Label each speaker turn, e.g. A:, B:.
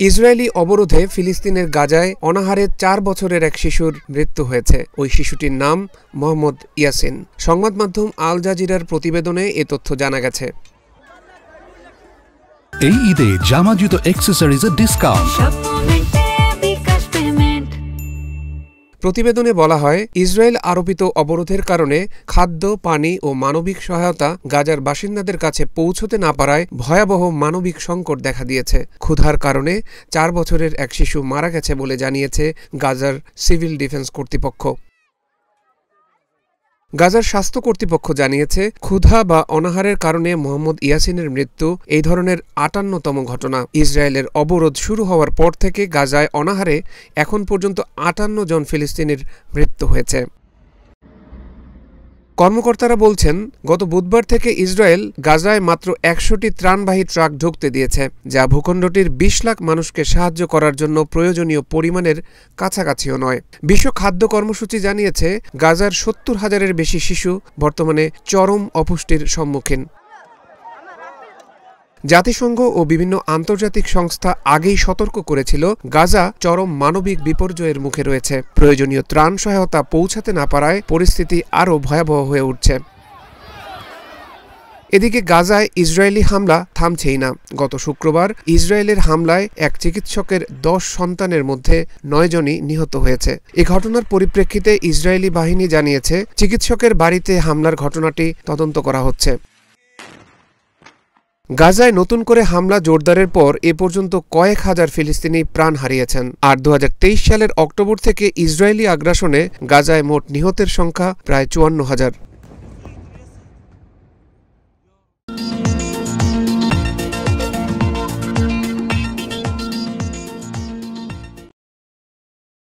A: Israeli অবরোধে ফিলিস্তিনের গাজায় অনাহারে ৪ বছরের এক শিশুর মৃত্যু হয়েছে। ওই শিশুটির নাম মোহাম্মদ ইয়াসিন। সংবাদ মাধ্যম আল জাজিরার প্রতিবেদনে এ তথ্য জানা গেছে।
B: এই ঈদে জামা জুতো অ্যাকসেসরিজের ডিসকাউন্ট।
A: প্রতিবেদনে বলা হয়, ইসরায়েল আরোপিত অবরোধের কারণে খাদ্য, পানি ও মানবিক সহায়তা গাজার বাসিন্দাদের কাছে পৌঁছতে না পারায় ভয়াবহ মানবিক সংকট দেখা দিয়েছে। ক্ষুধার কারণে ৪ বছরের এক শিশু মারা গেছে বলে জানিয়েছে গাজার সিভিল ডিফেন্স কর্তৃপক্ষ। গাজার স্বাস্থ্য কর্তৃপক্ষ জানিয়েছে, ক্ষুধা বা অনাহারের কারণে মোহাম্মদ ইয়াসিনের মৃত্যু এই ধরনের ৫৮তম ঘটনা। ইসরায়েলের অবরোধ শুরু হওয়ার পর থেকে গাজায় অনাহারে এখন পর্যন্ত ৫৮ জন ফিলিস্তিনির মৃত্যু হয়েছে। কর্মকর্তারা বলছেন, গত বুধবার থেকে ইসরায়েল গাজায় মাত্র ১০০টি ত্রাণবাহী ট্রাক ঢুকতে দিয়েছে, যা ভূখণ্ডটির ২০ লাখ মানুষকে সাহায্য করার জন্য প্রয়োজনীয় পরিমাণের কাছাকাছিও নয়। বিশ্ব খাদ্য কর্মসূচি জানিয়েছে, গাজার ৭০,০০০-এর বেশি শিশু বর্তমানে চরম অপুষ্টির সম্মুখীন। জাতিসংঘ ও বিভিন্ন আন্তর্জাতিক সংস্থা আগেই সতর্ক করেছিল, গাজা চরম মানবিক বিপর্যয়ের মুখে রয়েছে। প্রয়োজনীয় ত্রাণ সহায়তা পৌঁছাতে না পারায় পরিস্থিতি আরও ভয়াবহ হয়ে উঠছে। এদিকে গাজায় ইসরায়েলি হামলা থামছেই না। গত শুক্রবার ইসরায়েলের হামলায় এক চিকিৎসকের ১০ সন্তানের মধ্যে ৯ জনই নিহত হয়েছে। এ ঘটনার পরিপ্রেক্ষিতে ইসরায়েলি বাহিনী জানিয়েছে, চিকিৎসকের বাড়িতে হামলার ঘটনাটি তদন্ত করা হচ্ছে। গাজায় নতুন করে হামলা জোরদারের পর এ পর্যন্ত কয়েক হাজার ফিলিস্তিনি প্রাণ হারিয়েছেন। আর ২০২৩ সালের অক্টোবর থেকে ইসরায়েলি আগ্রাসনে গাজায় মোট নিহতের সংখ্যা প্রায় ৫৪,০০০।